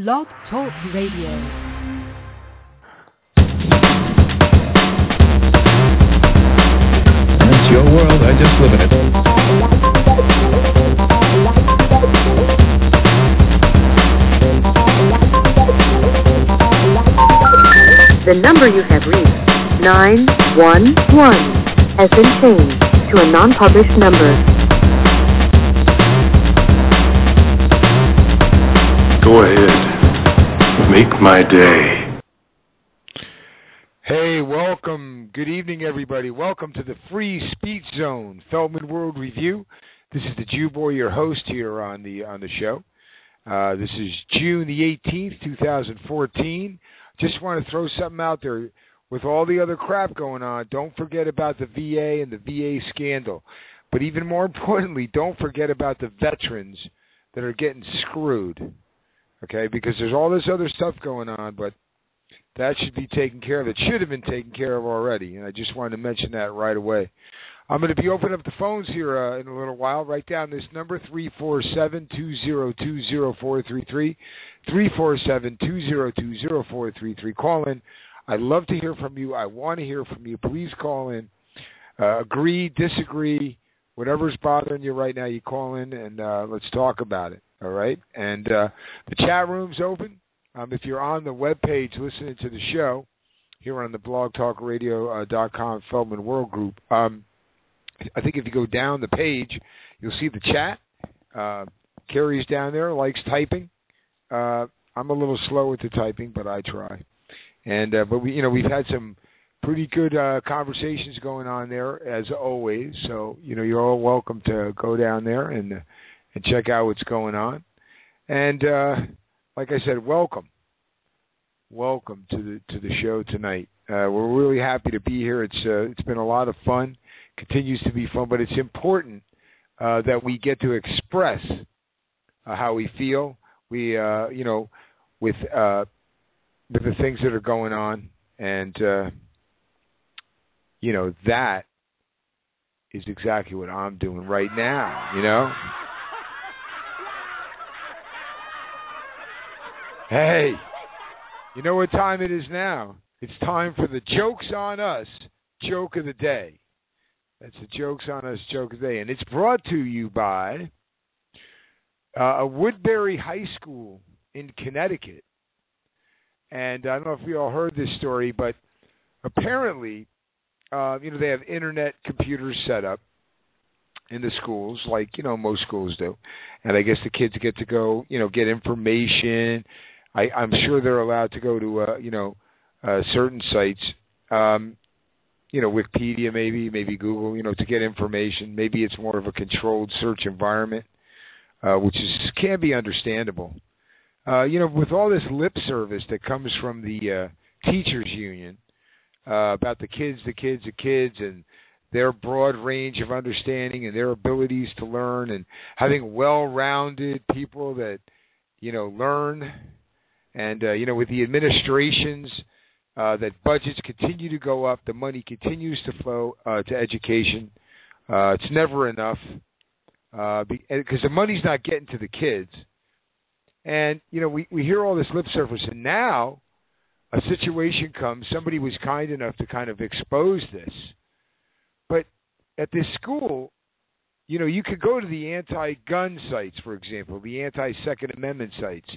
Blog Talk Radio. It's your world, I just live in it. The number you have reached, 911, has been changed to a non-published number. Go ahead. Make my day. Hey, welcome. Good evening, everybody. Welcome to the Free Speech Zone, Feldman World Review. This is the Jew Boy, your host here on the show. This is June the 18th, 2014. Just want to throw something out there. With all the other crap going on, don't forget about the VA and the VA scandal. But even more importantly, don't forget about the veterans that are getting screwed. Okay, because there's all this other stuff going on, but that should be taken care of. It should have been taken care of already, and I just wanted to mention that right away. I'm going to be opening up the phones here in a little while. Write down this number, 347-202-0433, 347-202-0433. Call in. I'd love to hear from you. I want to hear from you. Please call in. Agree, disagree, whatever's bothering you right now, you call in and let's talk about it. All right? And the chat room's open. If you're on the webpage listening to the show here on the blogtalkradio.com Feldman World Group, I think if you go down the page, you'll see the chat. Carrie's down there, likes typing. I'm a little slow with the typing, but I try. And but we've had some pretty good conversations going on there as always. So you're all welcome to go down there and check out what's going on. And like I said, welcome to the show tonight. We're really happy to be here. It's been a lot of fun, continues to be fun, but it's important that we get to express how we feel. We with the things that are going on, and that is exactly what I'm doing right now. Hey, you know what time it is now? It's time for the Jokes on Us Joke of the Day. That's the Jokes on Us Joke of the Day, and it's brought to you by a Woodbury High School in Connecticut. And I don't know if we all heard this story, but apparently, they have internet computers set up in the schools, like, most schools do. And I guess the kids get to go, get information. I'm sure they're allowed to go to, certain sites, Wikipedia maybe Google, to get information. Maybe it's more of a controlled search environment, which can be understandable. With all this lip service that comes from the teachers union about the kids, and their broad range of understanding and their abilities to learn, and having well-rounded people that, learn, and, with the administrations, that budgets continue to go up, the money continues to flow to education. It's never enough because the money's not getting to the kids. And, we hear all this lip service, and now a situation comes, somebody was kind enough to kind of expose this. But at this school, you could go to the anti-gun sites, for example, the anti-Second Amendment sites.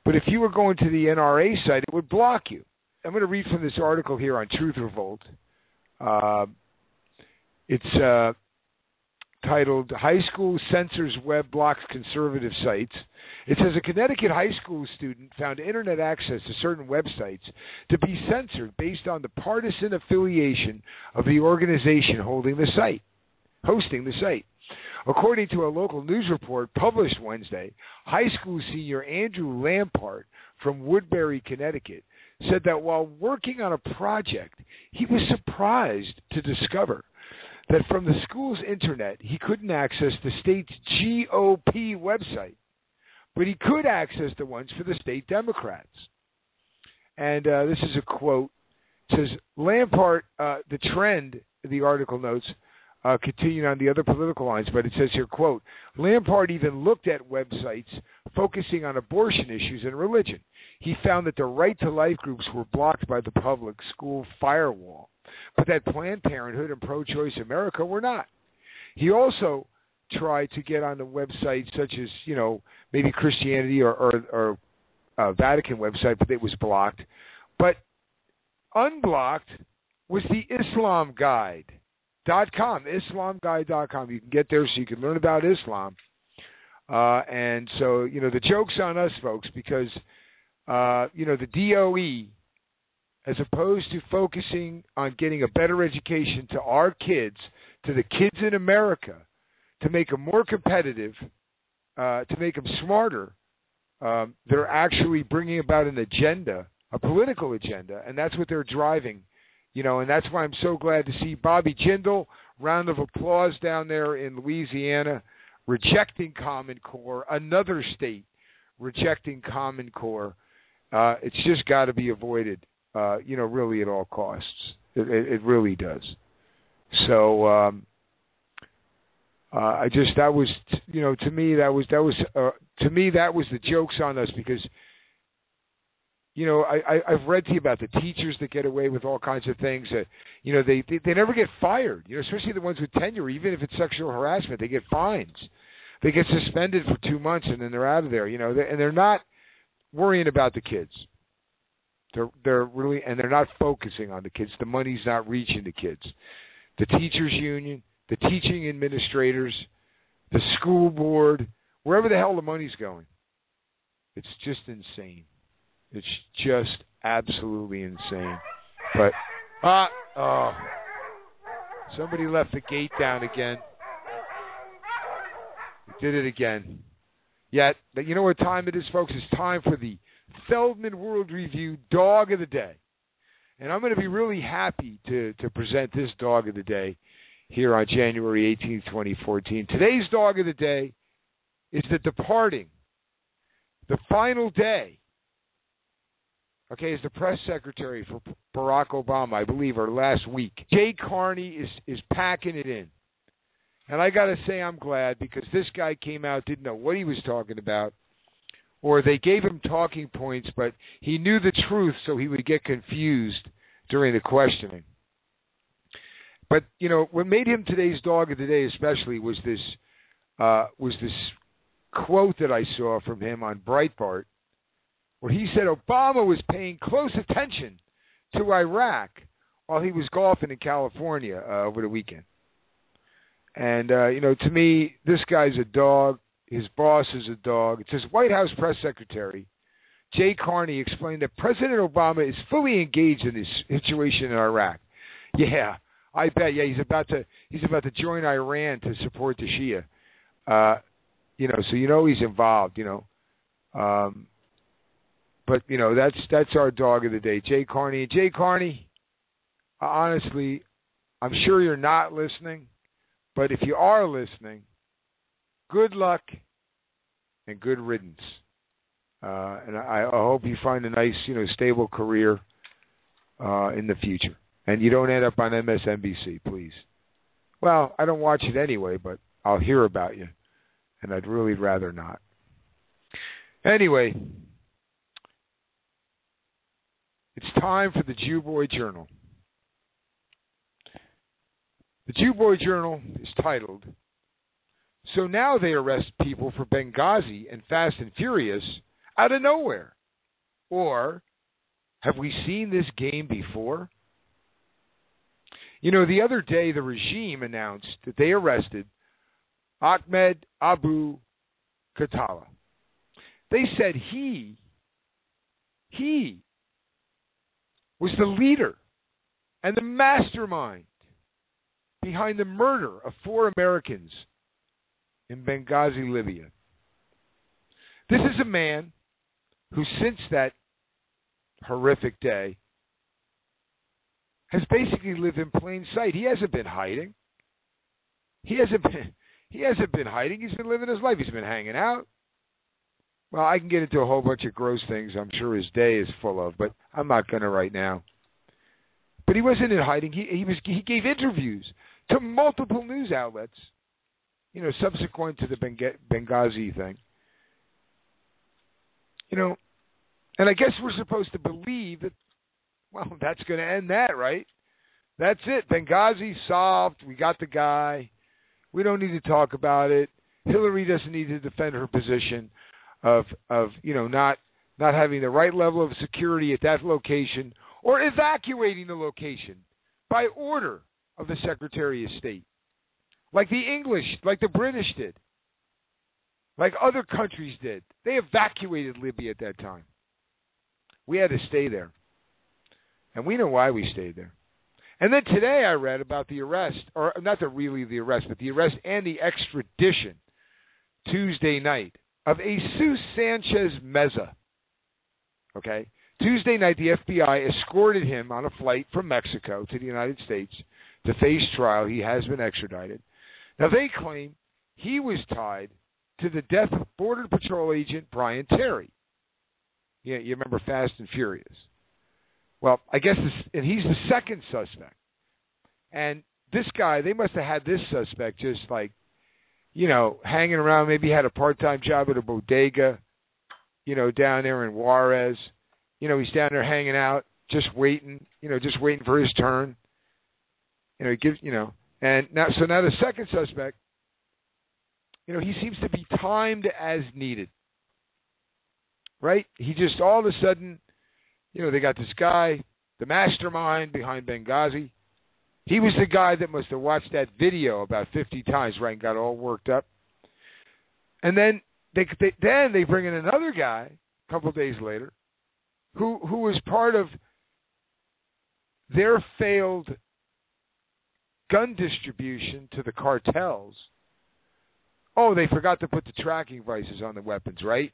But if you were going to the NRA site, it would block you. I'm going to read from this article here on Truth Revolt. It's titled, High School Censors Web Blocks Conservative Sites. It says a Connecticut high school student found internet access to certain websites to be censored based on the partisan affiliation of the organization hosting the site. According to a local news report published Wednesday, high school senior Andrew Lampart from Woodbury, Connecticut, said that while working on a project, he was surprised to discover that from the school's internet, he couldn't access the state's GOP website, but he could access the ones for the state Democrats. And this is a quote. It says, Lampart, the trend, the article notes, continuing on the other political lines, but it says here, quote, Lampard even looked at websites focusing on abortion issues and religion. He found that the Right to Life groups were blocked by the public school firewall, but that Planned Parenthood and Pro-Choice America were not. He also tried to get on the websites such as, maybe Christianity or Vatican website, but it was blocked. But unblocked was the IslamGuide.com, IslamGuide.com. You can get there so you can learn about Islam. And so, the joke's on us, folks, because, the DOE, as opposed to focusing on getting a better education to our kids, to the kids in America, to make them more competitive, to make them smarter, they're actually bringing about an agenda, a political agenda, and that's what they're driving. And that's why I'm so glad to see Bobby Jindal, round of applause down there in Louisiana, rejecting Common Core, another state rejecting Common Core. It's just got to be avoided, really at all costs. It really does. So that was the joke's on us because, I've read to you about the teachers that get away with all kinds of things. They never get fired. Especially the ones with tenure. Even if it's sexual harassment, they get fines. They get suspended for 2 months and then they're out of there. And they're not worrying about the kids. They're really, and they're not focusing on the kids. The money's not reaching the kids. The teachers union, the teaching administrators, the school board, wherever the hell the money's going. It's just insane. It's just absolutely insane. But, somebody left the gate down again. Did it again. Yet, you know what time it is, folks? It's time for the Feldman World Review Dog of the Day. And I'm going to be really happy to present this Dog of the Day here on January 18th, 2014. Today's Dog of the Day is the departing, the final day, as the press secretary for Barack Obama, I believe, or last week. Jay Carney is packing it in. And I got to say I'm glad because this guy came out, didn't know what he was talking about, or they gave him talking points, but he knew the truth so he would get confused during the questioning. But, what made him today's Dog of the Day especially was this quote that I saw from him on Breitbart, where he said Obama was paying close attention to Iraq while he was golfing in California over the weekend. And, to me, this guy's a dog. His boss is a dog. It says White House Press Secretary Jay Carney explained that President Obama is fully engaged in this situation in Iraq. Yeah, I bet. Yeah, he's about to join Iran to support the Shia. So he's involved. But that's our Dog of the Day, Jay Carney. And Jay Carney, honestly, I'm sure you're not listening. But if you are listening, good luck and good riddance. And I hope you find a nice, stable career in the future. And you don't end up on MSNBC, please. Well, I don't watch it anyway, but I'll hear about you. And I'd really rather not. Anyway, it's time for the Jew Boy Journal. The Jew Boy Journal is titled, "So Now They Arrest People for Benghazi and Fast and Furious Out of Nowhere." Or, have we seen this game before? The other day the regime announced that they arrested Ahmed Abu Khatala. They said he was the leader and the mastermind behind the murder of 4 Americans in Benghazi, Libya. This is a man who, since that horrific day, has basically lived in plain sight. He hasn't been hiding. He hasn't been hiding. He's been living his life. He's been hanging out. Well, I can get into a whole bunch of gross things I'm sure his day is full of, but I'm not going to right now. But he wasn't in hiding. He gave interviews to multiple news outlets, subsequent to the Benghazi thing. And I guess we're supposed to believe that, well, that's going to end that, right? That's it. Benghazi solved. We got the guy. We don't need to talk about it. Hillary doesn't need to defend her position of not having the right level of security at that location or evacuating the location by order of the Secretary of State, like the British did, like other countries did. They evacuated Libya at that time. We had to stay there. And we know why we stayed there. And then today I read about the arrest, or not the arrest, but the arrest and the extradition Tuesday night of Jesus Sanchez Meza. Okay? Tuesday night, the FBI escorted him on a flight from Mexico to the United States to face trial. He has been extradited. Now, they claim he was tied to the death of Border Patrol agent Brian Terry. Yeah, you remember Fast and Furious. Well, I guess and he's the second suspect. And this guy, they must have had this suspect just like, hanging around. Maybe he had a part-time job at a bodega, down there in Juarez. He's down there hanging out, just waiting for his turn. He gives, and now the second suspect, he seems to be timed as needed. Right? He just all of a sudden, they got this guy, the mastermind behind Benghazi. He was the guy that must have watched that video about 50 times, right, and got all worked up. And then they bring in another guy a couple of days later who was part of their failed gun distribution to the cartels. Oh, they forgot to put the tracking devices on the weapons, right?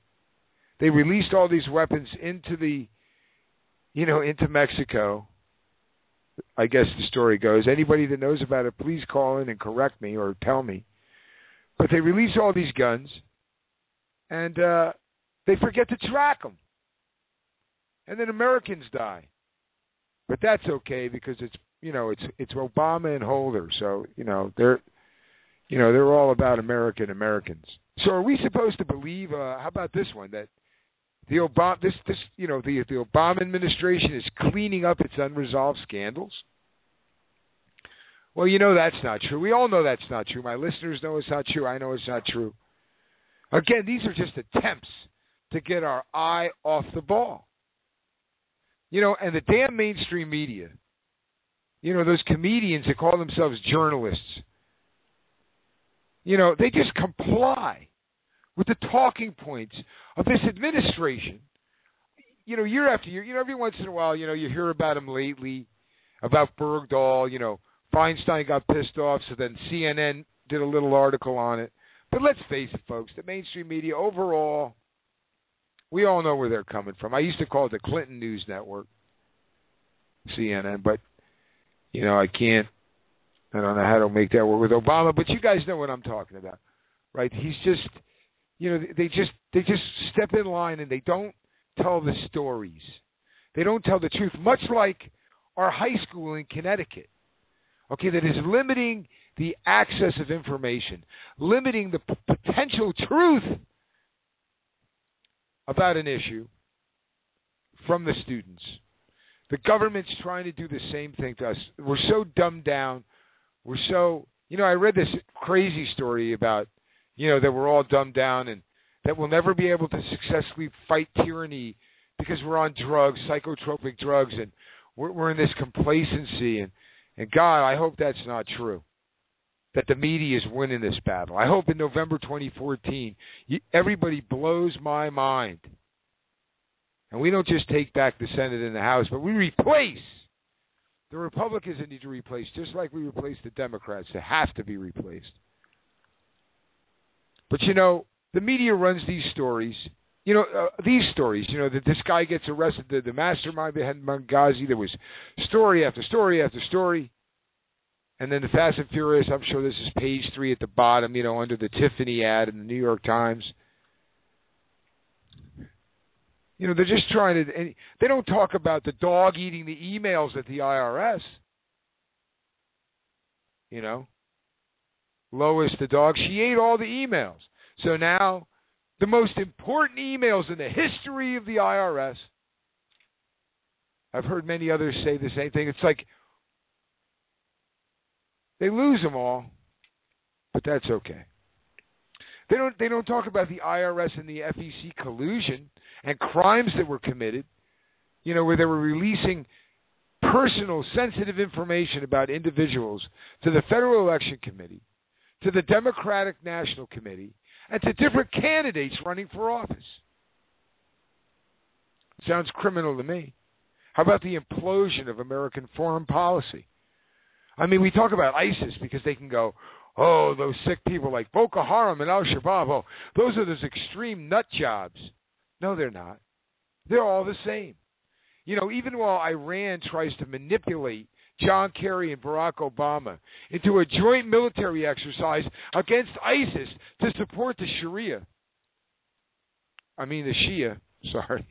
They released all these weapons into into Mexico. I guess the story goes. Anybody that knows about it, please call in and correct me or tell me. But they release all these guns, and they forget to track them. And then Americans die. But that's okay because it's Obama and Holder, so they're all about Americans. So are we supposed to believe? How about this one, that the Obama administration is cleaning up its unresolved scandals? Well, that's not true. We all know that's not true. My listeners know it's not true. I know it's not true. Again, these are just attempts to get our eye off the ball. And the damn mainstream media, those comedians that call themselves journalists, they just comply with the talking points of this administration. Year after year, every once in a while, you hear about them lately, about Bergdahl, Feinstein got pissed off, so then CNN did a little article on it. But let's face it, folks, the mainstream media overall, we all know where they're coming from. I used to call it the Clinton News Network, CNN, but, I don't know how to make that work with Obama, but you guys know what I'm talking about, right? He's just, they just step in line and they don't tell the stories. They don't tell the truth, much like our high school in Connecticut, okay, that is limiting the access of information, limiting the potential truth about an issue from the students. The government's trying to do the same thing to us. We're so dumbed down. We're so, I read this crazy story about, that we're all dumbed down and that we'll never be able to successfully fight tyranny because we're on drugs, psychotropic drugs, and we're in this complacency. And God, I hope that's not true, that the media is winning this battle. I hope in November 2014, everybody blows my mind. And we don't just take back the Senate and the House, but we replace the Republicans that need to replace, just like we replace the Democrats. They have to be replaced. But, the media runs these stories. That this guy gets arrested, the mastermind behind Benghazi. There was story after story after story. And then the Fast and Furious, I'm sure this is page 3 at the bottom, under the Tiffany ad in the New York Times. They're just trying to, and they don't talk about the dog eating the emails at the IRS. Lois the dog, she ate all the emails. So now the most important emails in the history of the IRS, I've heard many others say the same thing. It's like they lose them all, but that's okay. They don't talk about the IRS and the FEC collusion and crimes that were committed, where they were releasing personal, sensitive information about individuals to the Federal Election Committee, to the Democratic National Committee, and to different candidates running for office. Sounds criminal to me. How about the implosion of American foreign policy? I mean, we talk about ISIS because they can go, oh, those sick people like Boko Haram and Al-Shabaab, oh, those are those extreme nut jobs. No, they're not. They're all the same. Even while Iran tries to manipulate John Kerry and Barack Obama into a joint military exercise against ISIS to support the Shia. Sorry.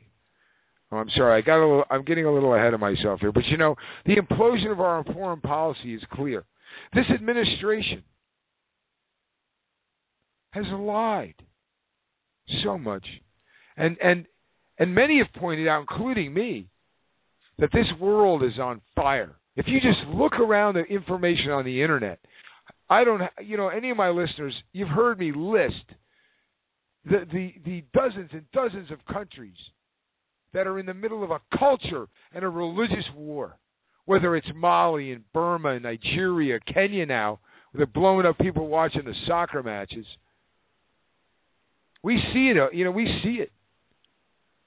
Oh, I'm sorry. I'm getting a little ahead of myself here. But the implosion of our foreign policy is clear. This administration has lied so much, and many have pointed out, including me, that this world is on fire. If you just look around the information on the internet, any of my listeners, you've heard me list the dozens and dozens of countries that are in the middle of a culture and a religious war, whether it's Mali and Burma and Nigeria, Kenya now, with the blowing up people watching the soccer matches. We see it, we see it.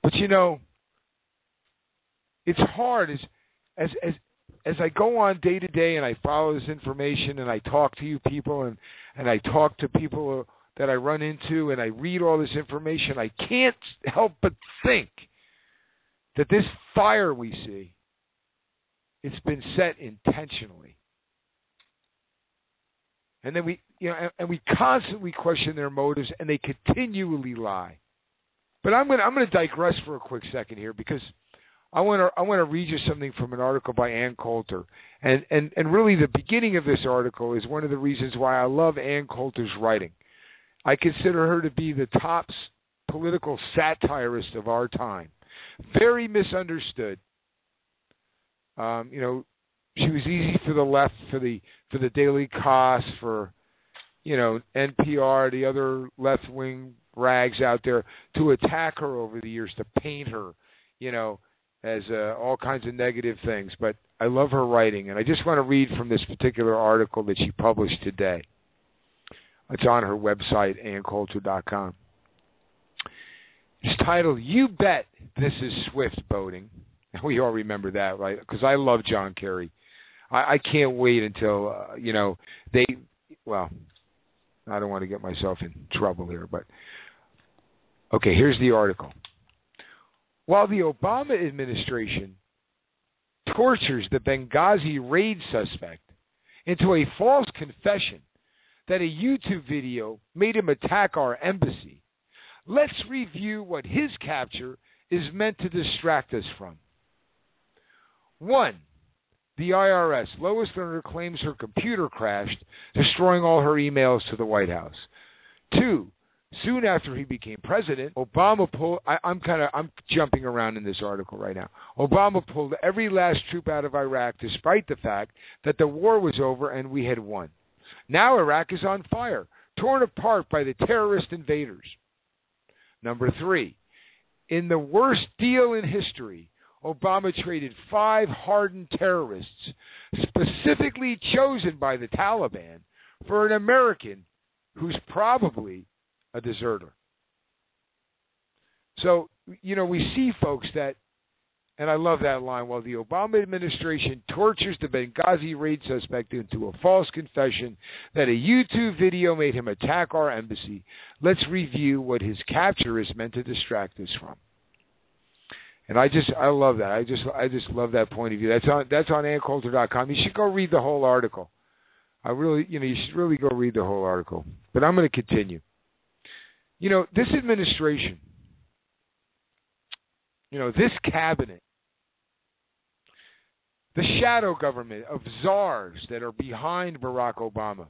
But it's hard as I go on day to day and I follow this information and I talk to you people and I talk to people that I run into and I read all this information, I can't help but think that this fire we see, it's been set intentionally. And then we constantly question their motives, and they continually lie. But I'm going to digress for a quick second here because I want to read you something from an article by Ann Coulter, and really the beginning of this article is one of the reasons why I love Ann Coulter's writing. I consider her to be the top political satirist of our time. Very misunderstood. She was easy for the left, for the Daily Kos, for NPR, the other left-wing rags out there to attack her over the years, to paint her, as all kinds of negative things. But I love her writing, and I just want to read from this particular article that she published today. It's on her website, anncoulter.com. It's titled, "You Bet This Is Swift Boating." And we all remember that, right? Because I love John Kerry. I can't wait until, I don't want to get myself in trouble here, but okay, here's the article. While the Obama administration tortures the Benghazi raid suspect into a false confession that a YouTube video made him attack our embassy, let's review what his capture is meant to distract us from. 1. The IRS. Lois Lerner claims her computer crashed, destroying all her emails to the White House. 2. Soon after he became president, Obama pulled... I'm jumping around in this article right now. Obama pulled every last troop out of Iraq, despite the fact that the war was over and we had won. Now Iraq is on fire, torn apart by the terrorist invaders. Number 3. In the worst deal in history, Obama traded 5 hardened terrorists, specifically chosen by the Taliban, for an American who's probably a deserter. So, we see, folks, that, and I love that line, while the Obama administration tortures the Benghazi raid suspect into a false confession that a YouTube video made him attack our embassy, let's review what his capture is meant to distract us from. And I love that. I just love that point of view. That's on anncoulter.com. You should go read the whole article. You should really go read the whole article. But I'm going to continue. This administration, this cabinet, the shadow government of czars that are behind Barack Obama,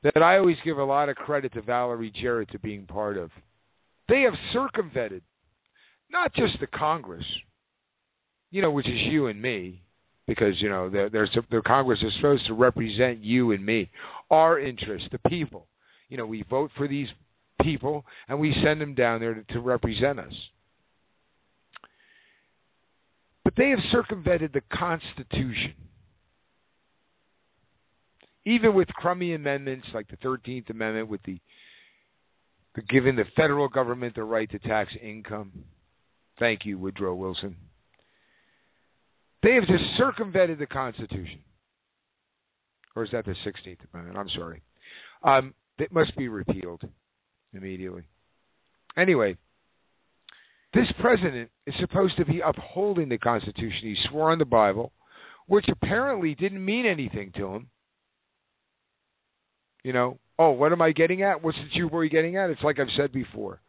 that I always give a lot of credit to Valerie Jarrett to being part of. They have circumvented not just the Congress, which is you and me, because, the Congress is supposed to represent you and me, our interests, the people. We vote for these people, and we send them down there to represent us. But they have circumvented the Constitution. Even with crummy amendments like the 13th Amendment, with the giving the federal government the right to tax income. Thank you, Woodrow Wilson. They have just circumvented the Constitution. Or is that the 16th Amendment? I'm sorry. It must be repealed immediately. Anyway, this president is supposed to be upholding the Constitution. He swore on the Bible, which apparently didn't mean anything to him. What am I getting at? What's the Jew getting at? It's like I've said before.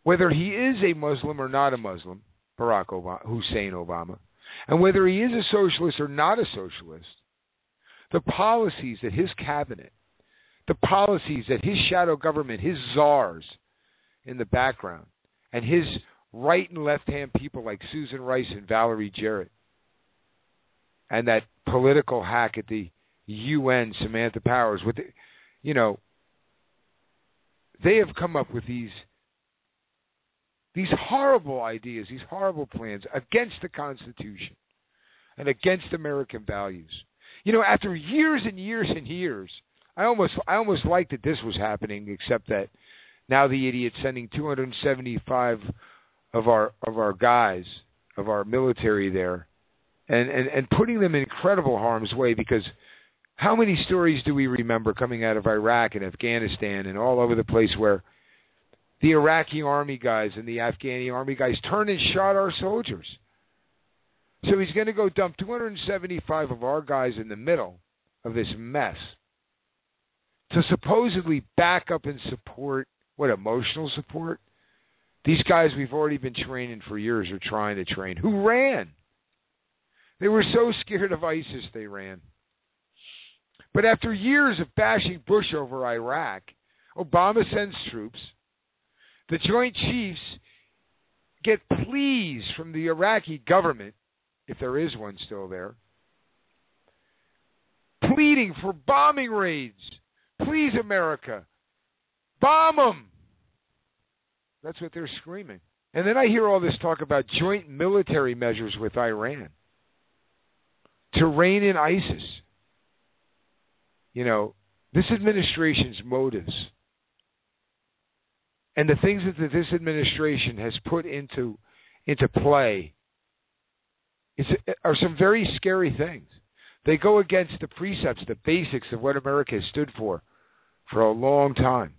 Whether he is a Muslim or not a Muslim, Hussein Obama, and whether he is a socialist or not a socialist, the policies that his cabinet, the policies that his shadow government, his czars in the background, and his right and left-hand people like Susan Rice and Valerie Jarrett, and that political hack at the UN, Samantha Powers, they have come up with these horrible ideas, these horrible plans against the Constitution and against American values. After years and years and years, I almost liked that this was happening, except that now the idiot's sending 275 of our guys, of our military there, and putting them in incredible harm's way, because how many stories do we remember coming out of Iraq and Afghanistan and all over the place where the Iraqi army guys and the Afghani army guys turned and shot our soldiers? So he's going to go dump 275 of our guys in the middle of this mess to supposedly back up and support, emotional support? These guys we've already been training for years are trying to train. Who ran? They were so scared of ISIS they ran. But after years of bashing Bush over Iraq, Obama sends troops. The Joint Chiefs get pleas from the Iraqi government, if there is one still there, pleading for bombing raids. Please, America, bomb them. That's what they're screaming. And then I hear all this talk about joint military measures with Iran to rein in ISIS. This administration's motives and the things that this administration has put into play are some very scary things. They go against the precepts, the basics of what America has stood for a long time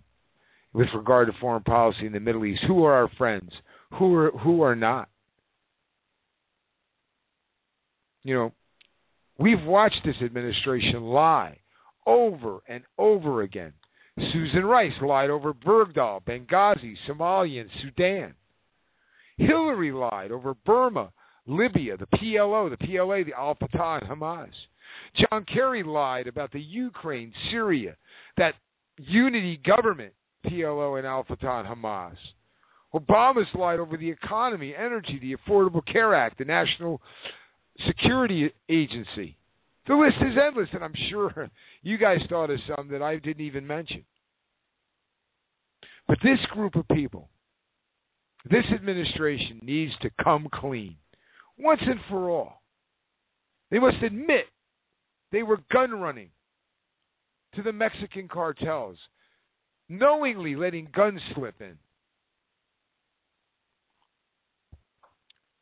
with regard to foreign policy in the Middle East. Who are our friends? Who are not? We've watched this administration lie over and over again. Susan Rice lied over Bergdahl, Benghazi, Somalia, and Sudan. Hillary lied over Burma, Libya, the PLO, the PLA, the Al-Fatah, and Hamas. John Kerry lied about the Ukraine, Syria, that unity government, PLO and Al-Fatah and Hamas. Obama's lied over the economy, energy, the Affordable Care Act, the National Security Agency. The list is endless, and I'm sure you guys thought of some that I didn't even mention. But this group of people, this administration needs to come clean once and for all. They must admit they were gun running to the Mexican cartels, knowingly letting guns slip in,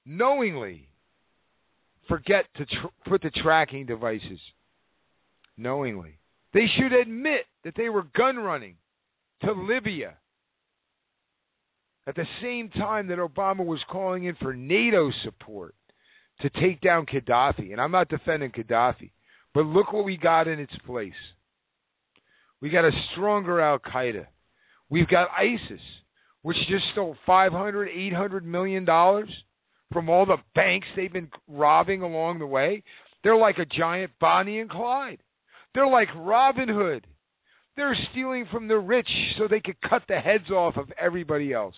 knowingly forget to put the tracking devices, knowingly. They should admit that they were gun running to Libya at the same time that Obama was calling in for NATO support to take down Gaddafi. And I'm not defending Gaddafi, but look what we got in its place. We got a stronger Al-Qaeda. We've got ISIS, which just stole $500, $800 million from all the banks they've been robbing along the way. They're like a giant Bonnie and Clyde. They're like Robin Hood. They're stealing from the rich so they could cut the heads off of everybody else.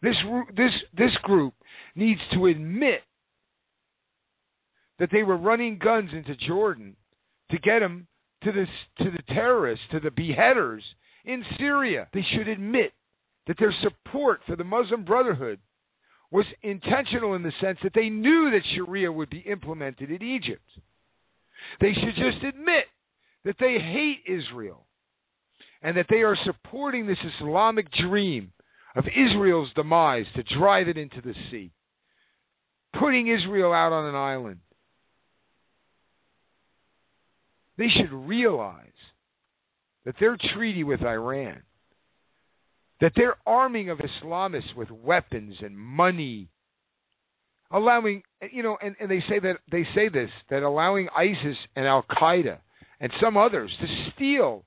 This group needs to admit that they were running guns into Jordan to get them to the terrorists, to the beheaders in Syria. They should admit that their support for the Muslim Brotherhood was intentional in the sense that they knew that Sharia would be implemented in Egypt. They should just admit that they hate Israel and that they are supporting this Islamic dream of Israel's demise to drive it into the sea, putting Israel out on an island. They should realize that their treaty with Iran, that their arming of Islamists with weapons and money, allowing, and they say this, that allowing ISIS and Al-Qaeda and some others to steal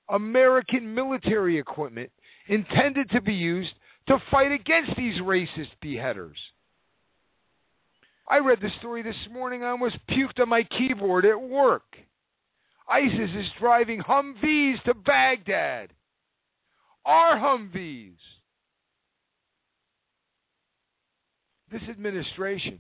American military equipment intended to be used to fight against these racist beheaders. I read the story this morning. I almost puked on my keyboard at work. ISIS is driving Humvees to Baghdad. Our Humvees. This administration,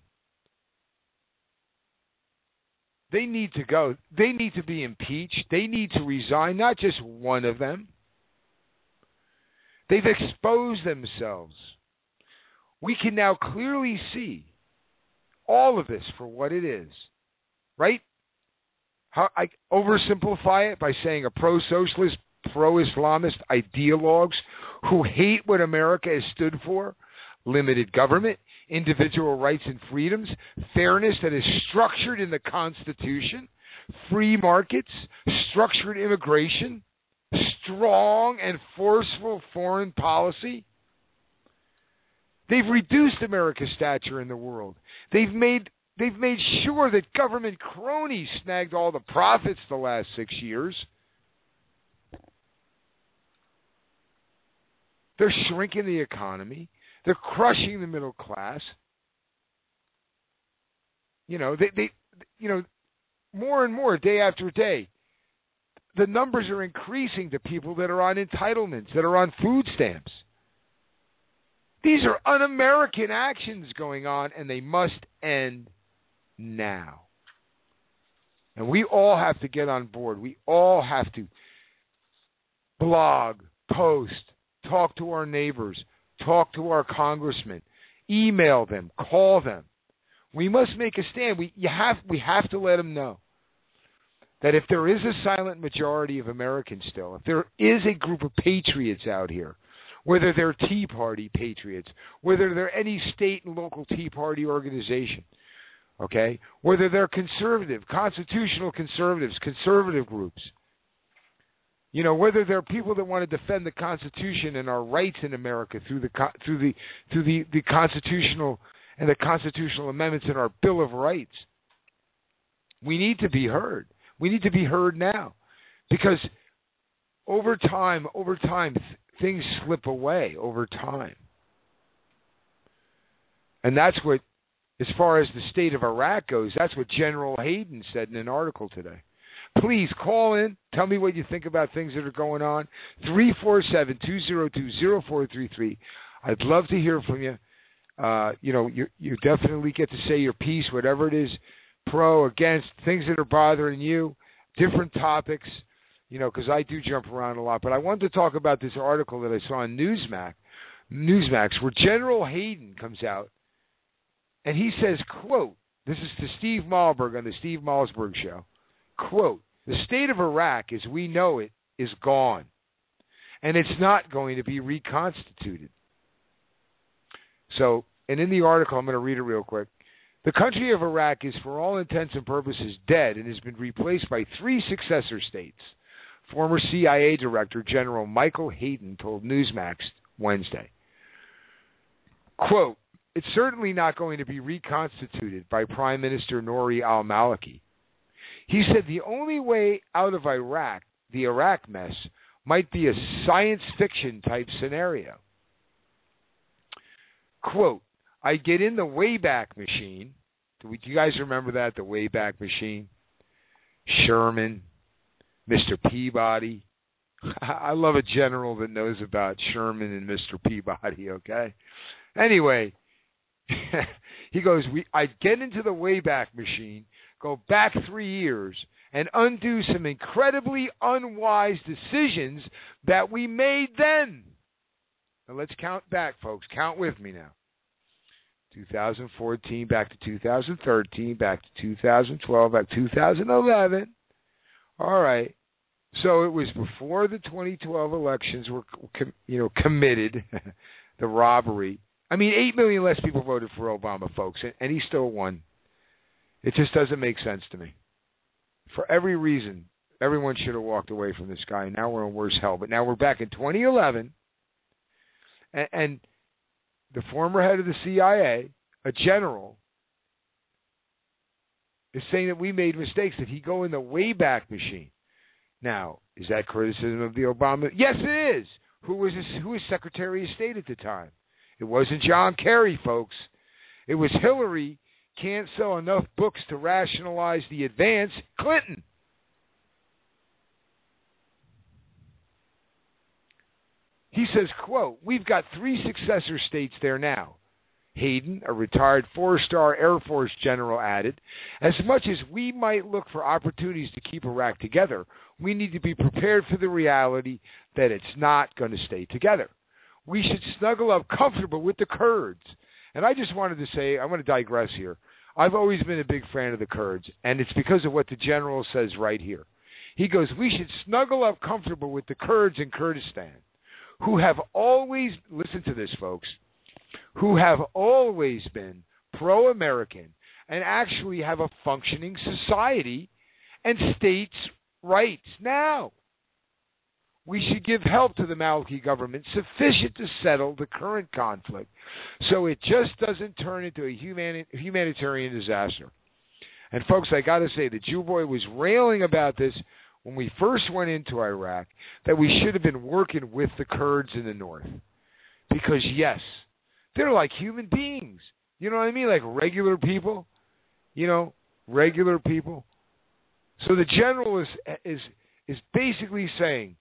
they need to go. They need to be impeached. They need to resign, not just one of them. They've exposed themselves. We can now clearly see all of this for what it is, right? How I oversimplify it by saying a pro-socialist, pro-Islamist ideologues who hate what America has stood for, limited government, individual rights and freedoms, fairness that is structured in the Constitution, free markets, structured immigration, strong and forceful foreign policy. They've reduced America's stature in the world. They've made sure that government cronies snagged all the profits the last 6 years. They're shrinking the economy. They're crushing the middle class. They more and more, day after day, the numbers are increasing to people that are on entitlements, that are on food stamps. These are un-American actions going on, and they must end now. And we all have to get on board. We all have to blog, post, talk to our neighbors, talk to our congressmen, email them, call them. We must make a stand. We have to let them know that if there is a silent majority of Americans still, if there is a group of patriots out here, whether they're Tea Party patriots, whether they're any state and local Tea Party organization, okay, whether they're conservative, constitutional conservatives, conservative groups, whether they're people that want to defend the Constitution and our rights in America through the constitutional and the constitutional amendments in our Bill of Rights, we need to be heard. We need to be heard now, because over time, things slip away over time. And that's what, as far as the state of Iraq goes, that's what General Hayden said in an article today. Please call in. Tell me what you think about things that are going on. 347-202-0433. I'd love to hear from you. You definitely get to say your piece, whatever it is, pro, against, things that are bothering you, different topics, because I do jump around a lot. But I wanted to talk about this article that I saw on Newsmax, where General Hayden comes out, and he says, quote, this is to Steve Malberg on the Steve Malsberg Show, quote, the state of Iraq as we know it is gone, and it's not going to be reconstituted. So, and in the article, I'm going to read it real quick. The country of Iraq is, for all intents and purposes, dead and has been replaced by 3 successor states. Former CIA Director General Michael Hayden told Newsmax Wednesday. Quote, it's certainly not going to be reconstituted by Prime Minister Nouri al-Maliki. He said the only way out of Iraq, the Iraq mess, might be a science fiction type scenario. Quote, I get in the Wayback Machine. Do you guys remember that, the Wayback Machine? Sherman, Mr. Peabody. I love a general that knows about Sherman and Mr. Peabody, okay? Anyway, he goes, I get into the Wayback Machine, go back 3 years, and undo some incredibly unwise decisions that we made then. Now let's count back, folks. Count with me now. 2014, back to 2013, back to 2012, back to 2011. All right. So it was before the 2012 elections were, committed, the robbery. I mean, 8 million less people voted for Obama, folks, and he still won. It just doesn't make sense to me. For every reason, everyone should have walked away from this guy. Now we're in worse hell. But now we're back in 2011, and the former head of the CIA, a general, is saying that we made mistakes, that he go in the Wayback Machine. Now, is that criticism of the Obama? Yes, it is. Who was Secretary of State at the time? It wasn't John Kerry, folks. It was Hillary. Can't sell enough books to rationalize the advance. Clinton. He says, quote, we've got 3 successor states there now. Hayden, a retired 4-star Air Force general, added, as much as we might look for opportunities to keep Iraq together, we need to be prepared for the reality that it's not going to stay together. We should snuggle up comfortable with the Kurds. And I just wanted to say, I'm going to digress here. I've always been a big fan of the Kurds, and it's because of what the general says right here. He goes, we should snuggle up comfortable with the Kurds in Kurdistan, who have always, listen to this, folks, who have always been pro-American and actually have a functioning society and states' rights now. We should give help to the Maliki government sufficient to settle the current conflict so it just doesn't turn into a humanitarian disaster. And folks, I got to say, the Jew boy was railing about this when we first went into Iraq, that we should have been working with the Kurds in the north. Because, yes, they're like human beings. You know what I mean? Like regular people. Regular people. So the general is basically saying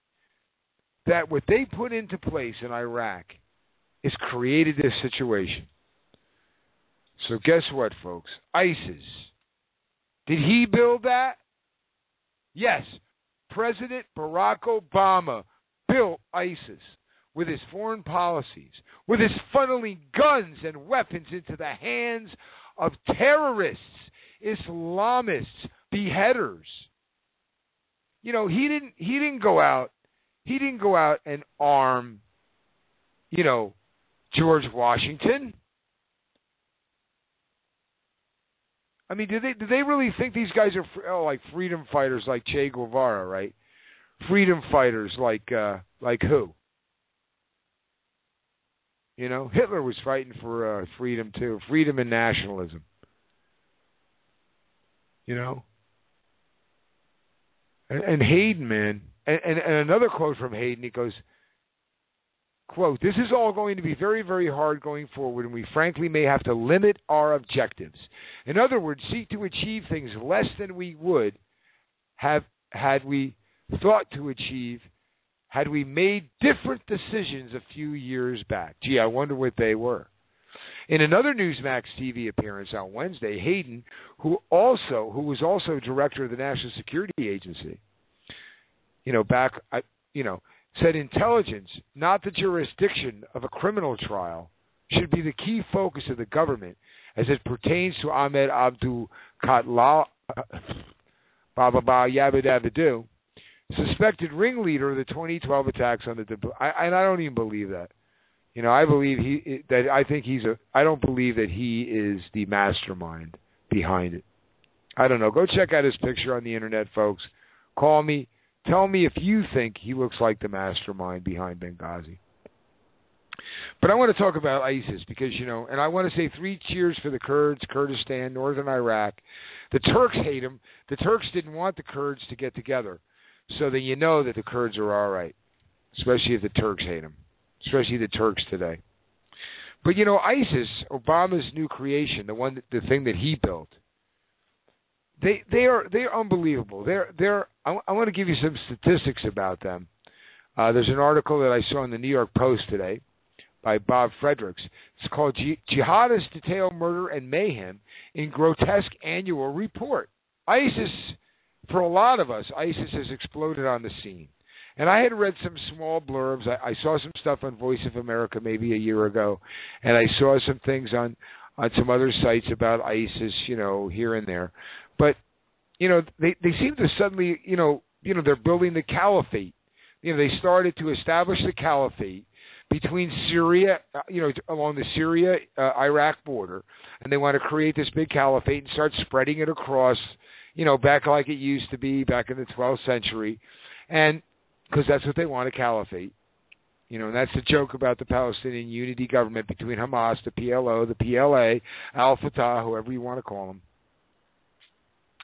that what they put into place in Iraq has created this situation. So guess what, folks? ISIS. Did he build that? Yes. President Barack Obama built ISIS with his foreign policies, with his funneling guns and weapons into the hands of terrorists, Islamists, beheaders. He didn't go out and arm, George Washington. I mean, do they really think these guys are like freedom fighters like Che Guevara, right? Freedom fighters like who? Hitler was fighting for freedom too, freedom and nationalism. And Hayden, man, and another quote from Hayden. He goes, quote, this is all going to be very, very hard going forward, and we frankly may have to limit our objectives. In other words, seek to achieve things less than we would have had we thought to achieve had we made different decisions a few years back. Gee, I wonder what they were. In another Newsmax TV appearance on Wednesday, Hayden, who was also director of the National Security Agency, said intelligence, not the jurisdiction of a criminal trial, should be the key focus of the government as it pertains to Ahmed Abdul Katla, suspected ringleader of the 2012 attacks on the. And I don't even believe that. I believe I don't believe that he is the mastermind behind it. I don't know. Go check out his picture on the internet, folks. Call me. Tell me if you think he looks like the mastermind behind Benghazi. But I want to talk about ISIS because, and I want to say 3 cheers for the Kurds, Kurdistan, northern Iraq. The Turks hate them. The Turks didn't want the Kurds to get together. So then that the Kurds are all right. especially if the Turks hate them, especially the Turks today. But, ISIS, Obama's new creation, the thing that he built, they're unbelievable. I want to give you some statistics about them. There's an article that I saw in the New York Post today by Bob Fredericks. It's called Jihadists Detail Murder and Mayhem in Grotesque Annual Report. ISIS, for a lot of us, ISIS has exploded on the scene. And I had read some small blurbs. I saw some stuff on Voice of America maybe a year ago, and I saw some things on some other sites about ISIS, here and there. But, they seem to suddenly, they're building the caliphate. They started to establish the caliphate between Syria, along the Syria-Iraq border, and they want to create this big caliphate and start spreading it across, back like it used to be back in the 12th century, and because that's what they want, a caliphate. And that's the joke about the Palestinian unity government between Hamas, the PLO, the PLA, Al-Fatah, whoever you want to call them.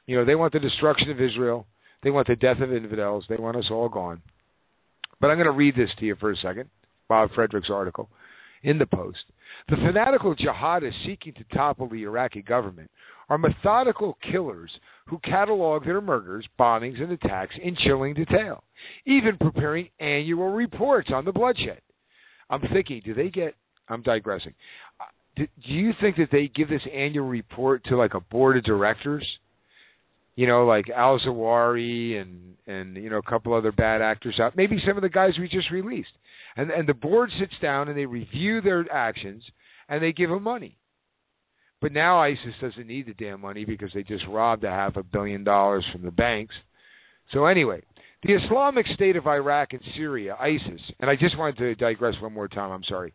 They want the destruction of Israel. They want the death of infidels. They want us all gone. But I'm going to read this to you for a second, Bob Fredericks' article in the Post. The fanatical jihadists seeking to topple the Iraqi government are methodical killers who catalog their murders, bombings, and attacks in chilling detail, even preparing annual reports on the bloodshed. I'm digressing. Do you think that they give this annual report to like a board of directors? Like Al-Zawahiri and a couple other bad actors out. Maybe some of the guys we just released. And the board sits down and they review their actions and they give them money. But now ISIS doesn't need the damn money because they just robbed $500 million from the banks. So anyway, the Islamic State of Iraq and Syria, ISIS, and I just wanted to digress one more time, I'm sorry.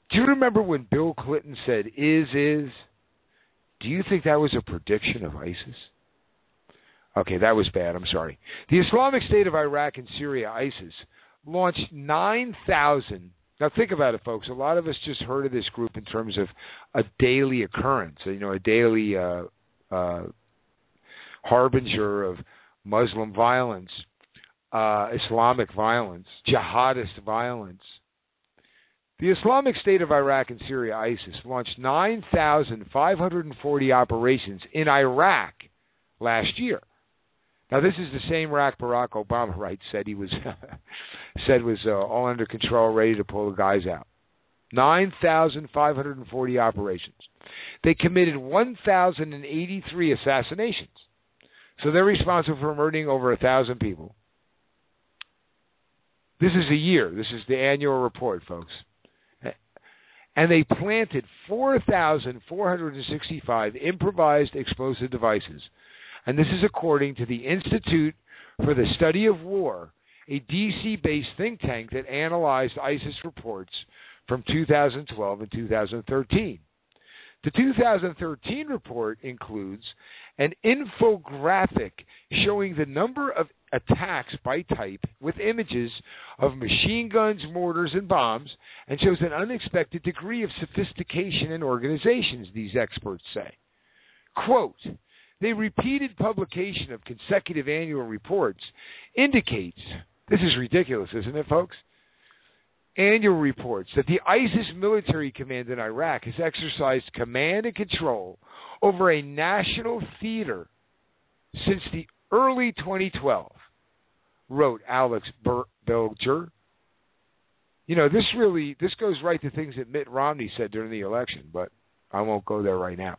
Do you remember when Bill Clinton said, is? Do you think that was a prediction of ISIS? Okay, that was bad. I'm sorry. The Islamic State of Iraq and Syria, ISIS, launched 9,000. Now think about it, folks. A lot of us just heard of this group in terms of a daily occurrence, a daily harbinger of Muslim violence, Islamic violence, jihadist violence. The Islamic State of Iraq and Syria, ISIS, launched 9,540 operations in Iraq last year. Now, this is the same Iraq Barack Obama, said he was was all under control, ready to pull the guys out. 9,540 operations. They committed 1,083 assassinations. So they're responsible for murdering over 1,000 people. This is a year. This is the annual report, folks. And they planted 4,465 improvised explosive devices. And this is according to the Institute for the Study of War, a D.C.-based think tank that analyzed ISIS reports from 2012 and 2013. The 2013 report includes an infographic showing the number of attacks by type with images of machine guns, mortars, and bombs, and shows an unexpected degree of sophistication in organizations, these experts say. Quote, the repeated publication of consecutive annual reports indicates, this is ridiculous, isn't it, folks? Annual reports that the ISIS military command in Iraq has exercised command and control over a national theater since the early 2012, wrote Alex Bilger. This goes right to things that Mitt Romney said during the election, but I won't go there right now.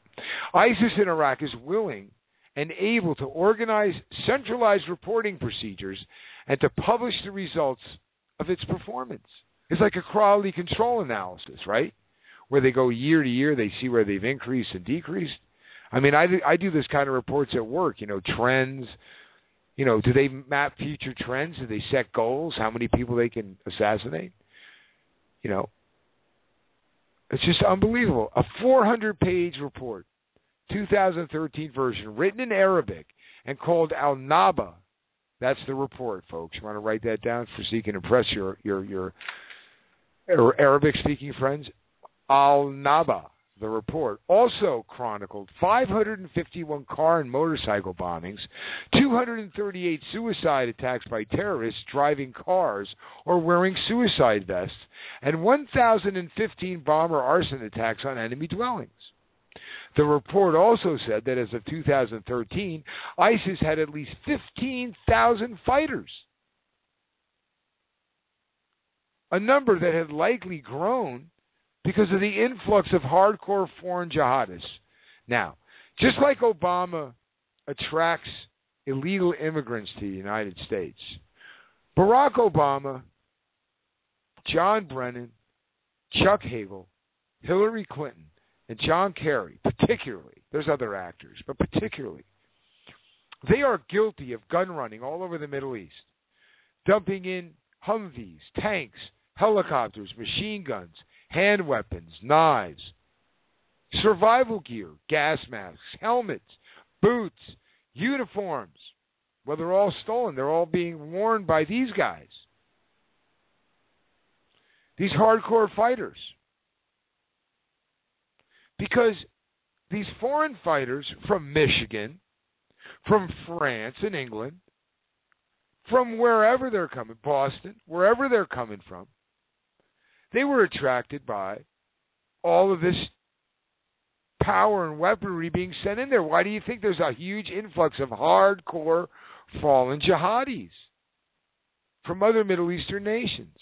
ISIS in Iraq is willing and able to organize centralized reporting procedures and to publish the results of its performance. It's like a quality control analysis, right? Where they go year to year, they see where they've increased and decreased. I mean, I do this kind of reports at work, trends. Do they map future trends? Do they set goals? How many people they can assassinate? It's just unbelievable. A 400-page report, 2013 version, written in Arabic and called Al-Naba. That's the report, folks. You want to write that down so you can impress your Arabic-speaking friends? Al-Naba. the report, also chronicled 551 car and motorcycle bombings, 238 suicide attacks by terrorists driving cars or wearing suicide vests, and 1,015 bomber arson attacks on enemy dwellings. The report also said that as of 2013, ISIS had at least 15,000 fighters, a number that had likely grown because of the influx of hardcore foreign jihadists. Now, just like Obama attracts illegal immigrants to the United States, Barack Obama, John Brennan, Chuck Hagel, Hillary Clinton, and John Kerry, particularly, there's other actors, but particularly, they are guilty of gun running all over the Middle East, dumping in Humvees, tanks, helicopters, machine guns, hand weapons, knives, survival gear, gas masks, helmets, boots, uniforms. Well, they're all stolen. They're all being worn by these guys, these hardcore fighters. Because these foreign fighters from Michigan, from France and England, from wherever they're coming, Boston, wherever they're coming from, they were attracted by all of this power and weaponry being sent in there. Why do you think there's a huge influx of hardcore fallen jihadis from other Middle Eastern nations?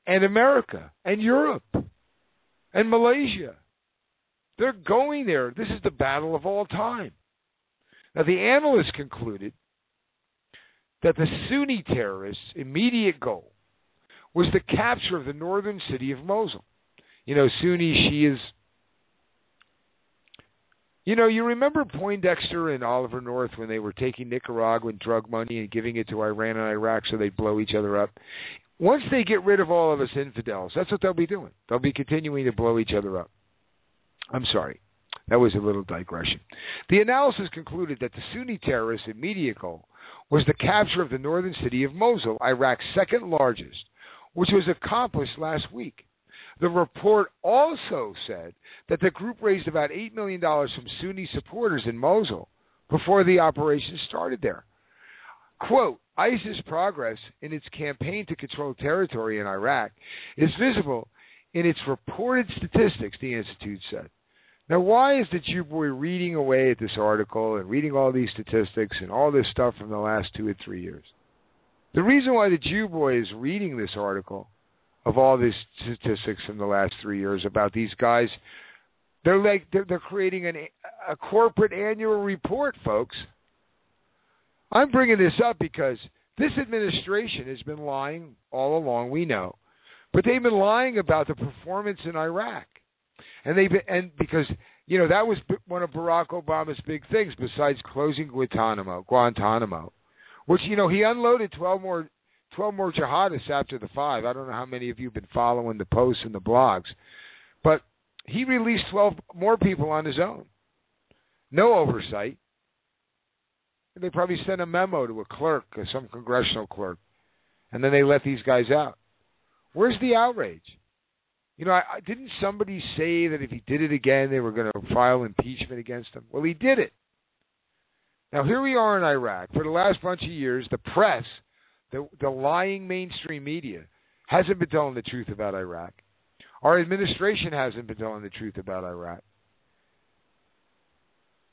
And America, and Europe, and Malaysia. They're going there. This is the battle of all time. Now, the analysts concluded that the Sunni terrorists' immediate goal was the capture of the northern city of Mosul. You know, Sunni, Shias. You know, you remember Poindexter and Oliver North when they were taking Nicaraguan drug money and giving it to Iran and Iraq so they'd blow each other up? Once they get rid of all of us infidels, that's what they'll be doing. They'll be continuing to blow each other up. I'm sorry. That was a little digression. The analysis concluded that the Sunni terrorists' immediate goal was the capture of the northern city of Mosul, Iraq's second largest, which was accomplished last week. The report also said that the group raised about $8 million from Sunni supporters in Mosul before the operation started there. Quote, ISIS progress in its campaign to control territory in Iraq is visible in its reported statistics, the Institute said. Now, why is the Jew boy reading away at this article and reading all these statistics and all this stuff from the last 2 or 3 years? The reason why the Jew boy is reading this article of all these statistics from the last 3 years about these guys, they're creating a corporate annual report, folks. I'm bringing this up because this administration has been lying all along, we know. But they've been lying about the performance in Iraq. And because, you know, that was one of Barack Obama's big things besides closing Guantanamo, which, you know, he unloaded 12 more jihadists after the 5. I don't know how many of you have been following the posts and the blogs. But he released 12 more people on his own. No oversight. They probably sent a memo to a clerk, or some congressional clerk, and then they let these guys out. Where's the outrage? You know, didn't somebody say that if he did it again, they were going to file impeachment against him? Well, he did it. Now, here we are in Iraq. For the last bunch of years, the press, the lying mainstream media, hasn't been telling the truth about Iraq. Our administration hasn't been telling the truth about Iraq.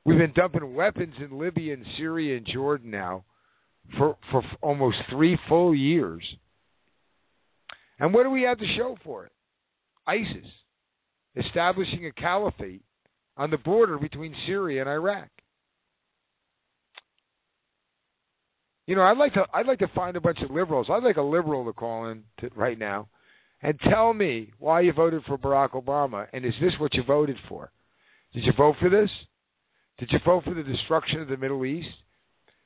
We've been dumping weapons in Libya and Syria and Jordan now for almost 3 full years. And what do we have to show for it? ISIS establishing a caliphate on the border between Syria and Iraq. You know, I'd like to find a bunch of liberals. I'd like a liberal to call in right now and tell me why you voted for Barack Obama, and is this what you voted for? Did you vote for this? Did you vote for the destruction of the Middle East?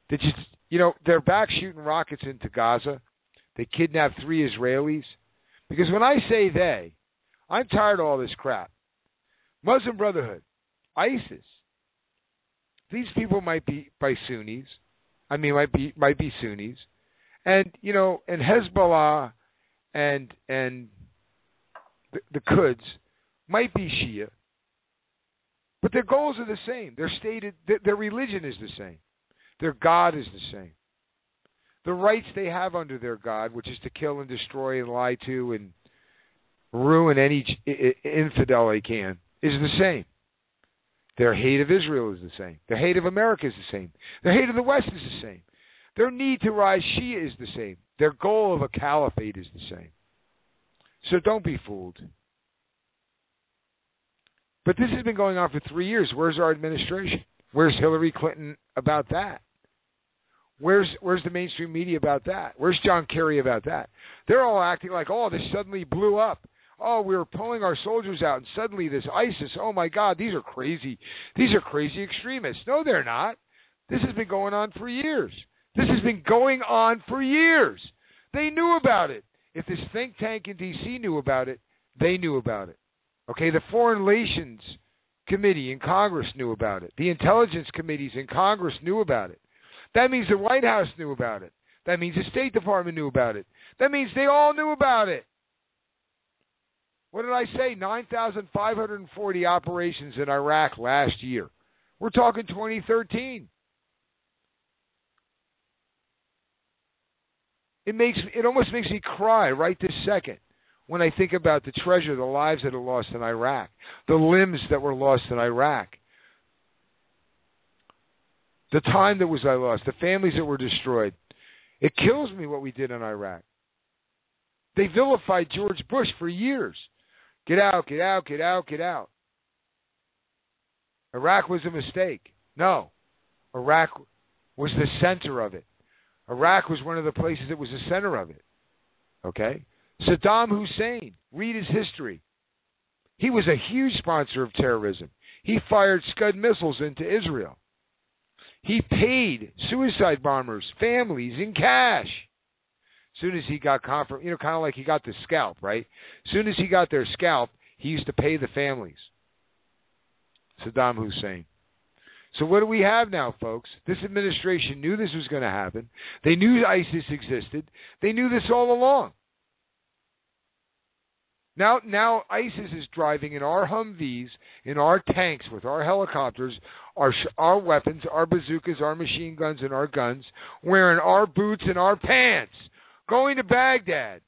Did you know, they're back shooting rockets into Gaza. They kidnapped 3 Israelis. Because when I say they, I'm tired of all this crap. Muslim Brotherhood, ISIS. These people might be Sunnis, and you know, and Hezbollah and the Quds might be Shia, but their goals are the same. Their religion is the same. Their God is the same. The rights they have under their God, which is to kill and destroy and lie to and ruin any infidel they can, is the same. Their hate of Israel is the same. Their hate of America is the same. Their hate of the West is the same. Their need to rise Shia is the same. Their goal of a caliphate is the same. So don't be fooled. But this has been going on for 3 years. Where's our administration? Where's Hillary Clinton about that? Where's the mainstream media about that? Where's John Kerry about that? They're all acting like, oh, this suddenly blew up. Oh, we were pulling our soldiers out, and suddenly this ISIS, oh, my God, these are crazy. These are crazy extremists. No, they're not. This has been going on for years. This has been going on for years. They knew about it. If this think tank in D.C. knew about it, they knew about it. Okay, the Foreign Relations Committee in Congress knew about it. The intelligence committees in Congress knew about it. That means the White House knew about it. That means the State Department knew about it. That means they all knew about it. What did I say? 9,540 operations in Iraq last year. We're talking 2013. It almost makes me cry right this second when I think about the treasure, the lives that are lost in Iraq, the limbs that were lost in Iraq, the time that was lost, the families that were destroyed. It kills me what we did in Iraq. They vilified George Bush for years. Get out, get out, get out, get out. Iraq was a mistake. No. Iraq was the center of it. Iraq was one of the places that was the center of it. Okay? Saddam Hussein, read his history. He was a huge sponsor of terrorism. He fired Scud missiles into Israel. He paid suicide bombers' families in cash. As soon as he got kind of like he got the scalp, right? As soon as he got their scalp, he used to pay the families. Saddam Hussein. So what do we have now, folks? This administration knew this was going to happen. They knew ISIS existed. They knew this all along. Now ISIS is driving in our Humvees, in our tanks, with our helicopters, our weapons, our bazookas, our machine guns, and our guns, wearing our boots and our pants, going to Baghdad.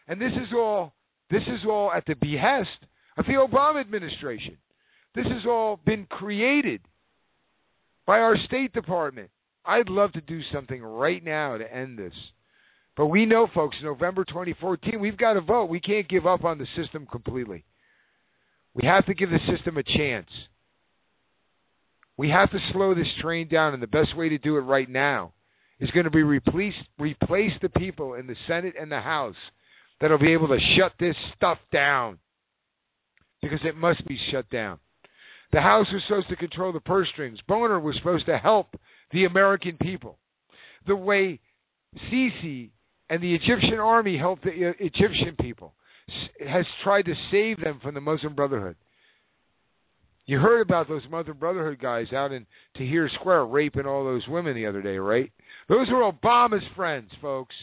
And this is all at the behest of the Obama administration. This has all been created by our State Department. I'd love to do something right now to end this. But we know, folks, November 2014, we've got to vote. We can't give up on the system completely. We have to give the system a chance. We have to slow this train down, and the best way to do it right now is going to be replace the people in the Senate and the House that will be able to shut this stuff down, because it must be shut down. The House was supposed to control the purse strings. Boner was supposed to help the American people. The way Sisi and the Egyptian army helped the Egyptian people, has tried to save them from the Muslim Brotherhood. You heard about those Muslim Brotherhood guys out in Tahrir Square raping all those women the other day, right? Those are Obama's friends, folks.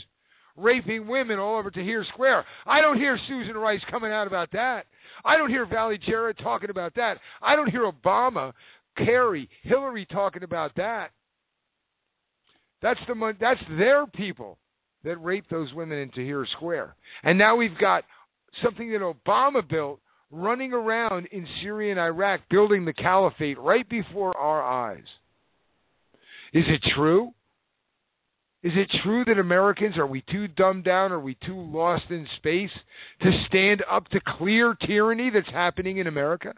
Raping women all over Tahrir Square. I don't hear Susan Rice coming out about that. I don't hear Valerie Jarrett talking about that. I don't hear Obama, Kerry, Hillary talking about that. That's their people that raped those women in Tahrir Square. And now we've got something that Obama built running around in Syria and Iraq, building the caliphate right before our eyes. Is it true? Is it true that Americans, are we too dumbed down, are we too lost in space to stand up to clear tyranny that's happening in America?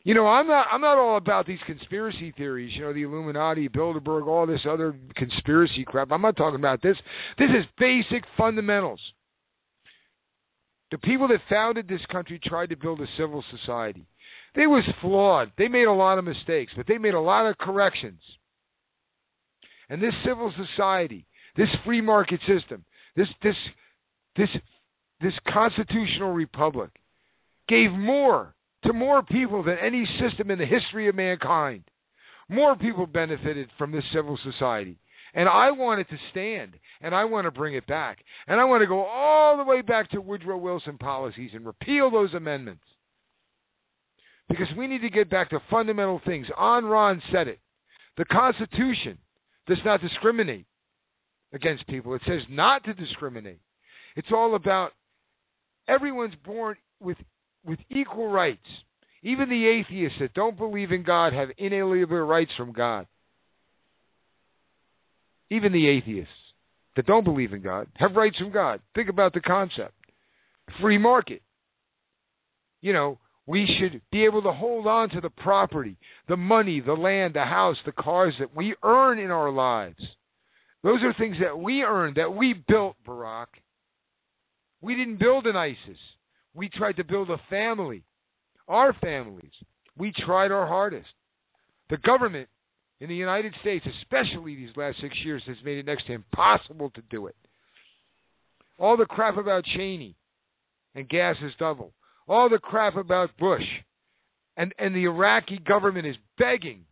You know, I'm not all about these conspiracy theories, you know, the Illuminati, Bilderberg, all this other conspiracy crap. I'm not talking about this. This is basic fundamentals. The people that founded this country tried to build a civil society. They was flawed. They made a lot of mistakes, but they made a lot of corrections. And this civil society, this free market system, this constitutional republic gave more to more people than any system in the history of mankind. More people benefited from this civil society. And I want it to stand, and I want to bring it back. And I want to go all the way back to Woodrow Wilson policies and repeal those amendments. Because we need to get back to fundamental things. Ayn Rand said it. The Constitution does not discriminate against people. It says not to discriminate. It's all about everyone's born with equal rights. Even the atheists that don't believe in God have inalienable rights from God. Even the atheists that don't believe in God have rights from God. Think about the concept. Free market. You know, we should be able to hold on to the property, the money, the land, the house, the cars that we earn in our lives. Those are things that we earned, that we built, Barack. We didn't build an ISIS. We tried to build a family. Our families. We tried our hardest. The government in the United States, especially these last 6 years, has made it next to impossible to do it. All the crap about Cheney and gas is double. All the crap about Bush. And the Iraqi government is begging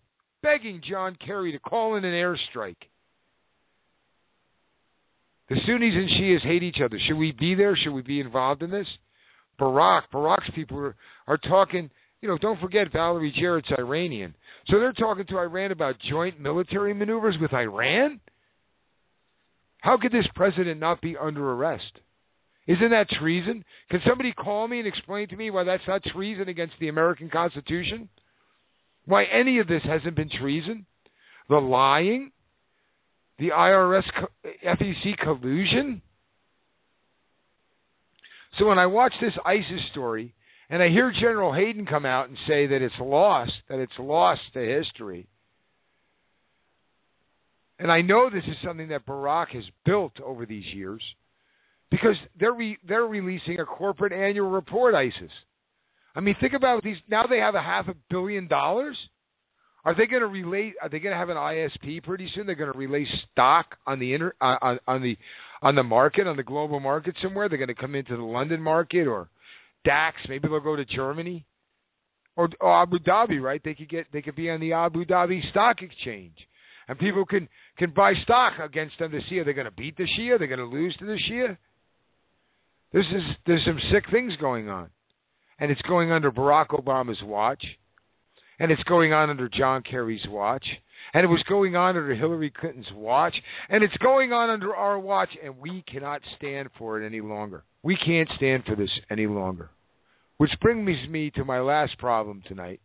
John Kerry to call in an airstrike. The Sunnis and Shias hate each other. Should we be there? Should we be involved in this? Barack's people are talking, you know, don't forget Valerie Jarrett's Iranian. So they're talking to Iran about joint military maneuvers with Iran? How could this president not be under arrest? Isn't that treason? Can somebody call me and explain to me why that's not treason against the American Constitution? Why any of this hasn't been treason? The lying? The IRS, FEC collusion? So when I watch this ISIS story, and I hear General Hayden come out and say that it's lost to history, and I know this is something that Barack has built over these years, because they're releasing a corporate annual report, ISIS. I mean, think about these. Now they have $500 million. Are they going to relate? Are they going to have an ISP pretty soon? They're going to release stock on the on the market, on the global market somewhere. They're going to come into the London market or DAX. Maybe they'll go to Germany or Abu Dhabi, right? They could be on the Abu Dhabi Stock Exchange, and people can buy stock against them to see, are they going to beat the Shia? Are they going to lose to the Shia? There's some sick things going on, and it's going under Barack Obama's watch, and it's going on under John Kerry's watch, and it was going on under Hillary Clinton's watch, and it's going on under our watch, and we cannot stand for it any longer. We can't stand for this any longer. Which brings me to my last problem tonight.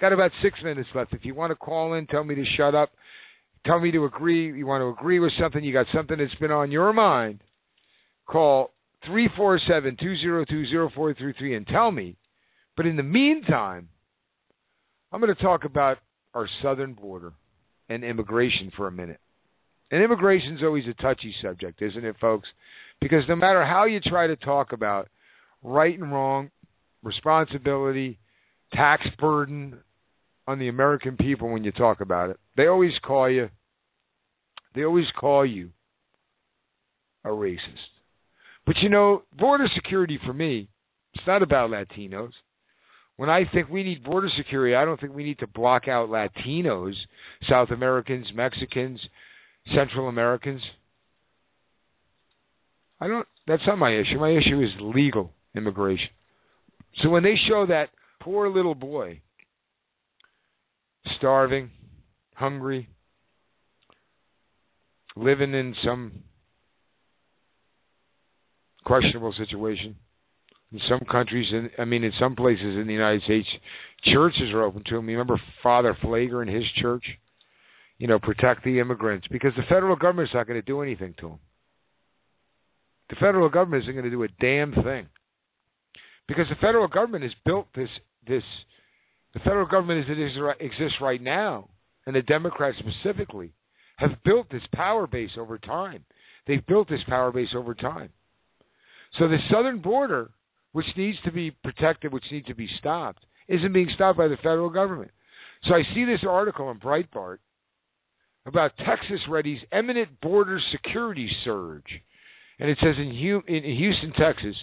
Got about 6 minutes left. If you want to call in, tell me to shut up, tell me to agree, you want to agree with something, you got something that's been on your mind, call 347-202-0433 and tell me. But in the meantime, I'm going to talk about our southern border and immigration for a minute. And immigration is always a touchy subject, isn't it, folks? Because no matter how you try to talk about right and wrong, responsibility, tax burden on the American people when you talk about it, they always call you a racist. But you know, border security for me, it's not about Latinos. When I think we need border security, I don't think we need to block out Latinos, South Americans, Mexicans, Central Americans. That's not my issue. My issue is legal immigration. So when they show that poor little boy starving, hungry, living in some questionable situation, in some countries, in some places in the United States, churches are open to him. You remember Father Flager and his church? You know, protect the immigrants, because the federal government's not going to do anything to them. The federal government isn't going to do a damn thing, because the federal government has built this. The federal government as it exists right now, and the Democrats specifically, have built this power base over time. They've built this power base over time. So the southern border, which needs to be protected, which needs to be stopped, isn't being stopped by the federal government. So I see this article in Breitbart about Texas Ready's imminent border security surge. And it says in Houston, Texas,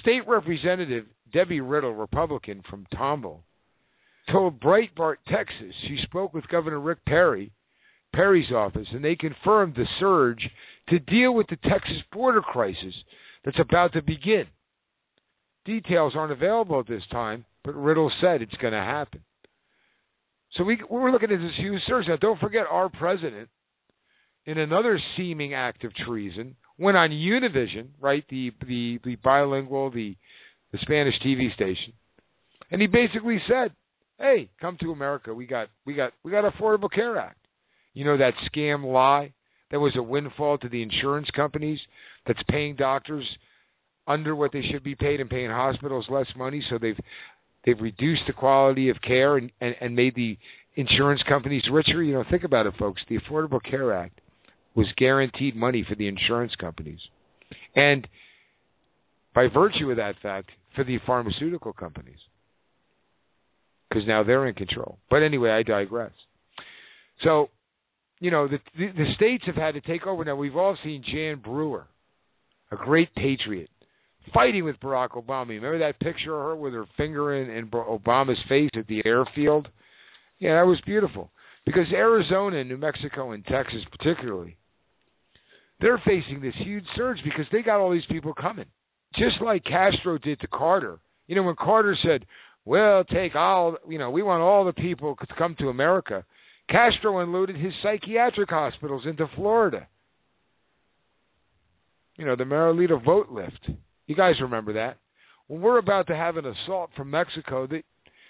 State Representative Debbie Riddle, Republican from Tomball, told Breitbart, Texas, she spoke with Governor Rick Perry Perry's office, and they confirmed the surge to deal with the Texas border crisis that's about to begin. Details aren't available at this time, but Riddle said it's going to happen. So we're looking at this huge surge. Now, don't forget, our president, in another seeming act of treason, went on Univision, right, the bilingual, the Spanish TV station, and he basically said, "Hey, come to America. We got Affordable Care Act. You know, that scam lie that was a windfall to the insurance companies that's paying doctors under what they should be paid and paying hospitals less money, so they've reduced the quality of care and made the insurance companies richer." You know, think about it, folks. The Affordable Care Act was guaranteed money for the insurance companies, and by virtue of that fact, for the pharmaceutical companies, because now they're in control. But anyway, I digress. So, you know, the states have had to take over. Now, we've all seen Jan Brewer, a great patriot, fighting with Barack Obama. Remember that picture of her with her finger in Obama's face at the airfield? Yeah, that was beautiful. Because Arizona and New Mexico and Texas particularly, they're facing this huge surge because they got all these people coming. Just like Castro did to Carter. You know, when Carter said, well, we want all the people to come to America, Castro unloaded his psychiatric hospitals into Florida. You know, the Marilita vote lift. You guys remember that? Well, we're about to have an assault from Mexico that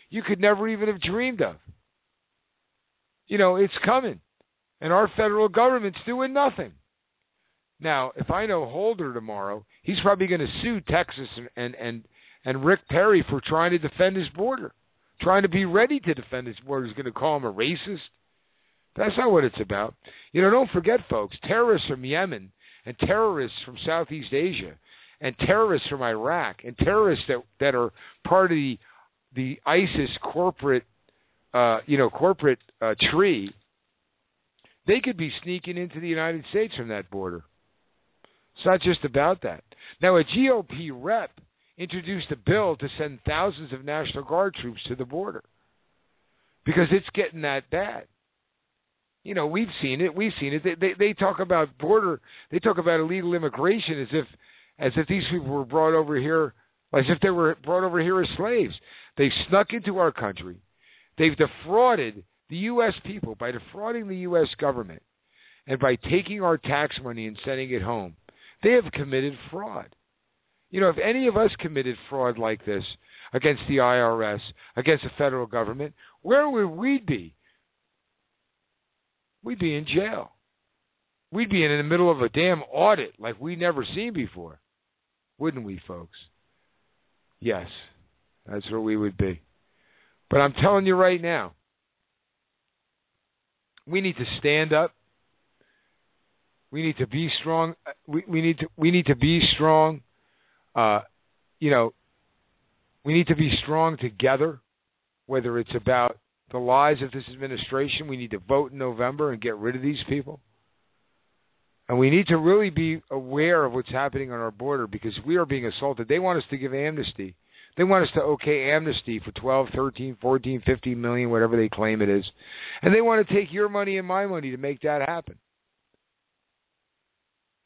you could never even have dreamed of. You know, it's coming. And our federal government's doing nothing. Now, if I know Holder tomorrow, he's probably going to sue Texas and Rick Perry for trying to defend his border, trying to be ready to defend his border. He's going to call him a racist. That's not what it's about. You know, don't forget, folks, terrorists from Yemen and terrorists from Southeast Asia and terrorists from Iraq and terrorists that are part of the ISIS corporate tree, they could be sneaking into the United States from that border. It's not just about that. Now, a GOP rep introduced a bill to send thousands of National Guard troops to the border because it's getting that bad. You know, we've seen it. They talk about border. They talk about illegal immigration as if these people were brought over here, as if they were brought over here as slaves. They've snuck into our country. They've defrauded the U.S. people by defrauding the U.S. government and by taking our tax money and sending it home. They have committed fraud. You know, if any of us committed fraud like this against the IRS, against the federal government, where would we be? We'd be in jail. We'd be in the middle of a damn audit like we'd never seen before. Wouldn't we, folks? Yes, that's where we would be. But I'm telling you right now, we need to stand up. We need to be strong. We need to be strong. We need to be strong together. Whether it's about the lies of this administration, we need to vote in November and get rid of these people. And we need to really be aware of what's happening on our border because we are being assaulted. They want us to give amnesty. They want us to okay amnesty for 12, 13, 14, 15 million, whatever they claim it is. And they want to take your money and my money to make that happen.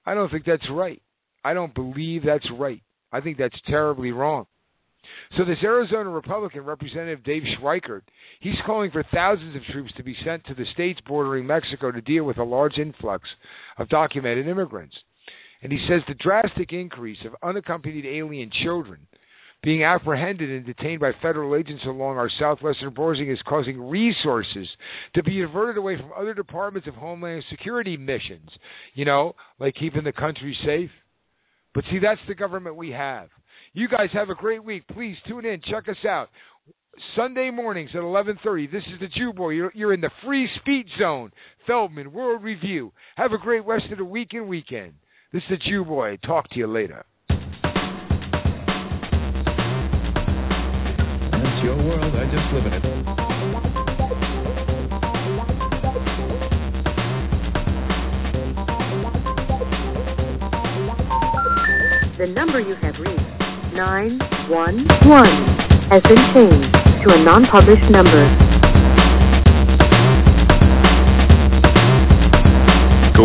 I don't think that's right. I don't believe that's right. I think that's terribly wrong. So this Arizona Republican Representative Dave Schweikert, he's calling for thousands of troops to be sent to the states bordering Mexico to deal with a large influx of documented immigrants. And he says the drastic increase of unaccompanied alien children being apprehended and detained by federal agents along our southwestern borders is causing resources to be diverted away from other departments of Homeland Security missions, you know, like keeping the country safe. But see, that's the government we have. You guys have a great week. Please tune in. Check us out. Sunday mornings at 11:30. This is the Jew Boy. You're in the free speech zone. Feldman, World Review. Have a great rest of the week and weekend. This is the Jew Boy. Talk to you later. That's your world. I just live in it. The number you have reached, 911, has been changed to a non-published number.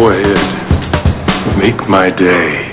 Go ahead. Make my day.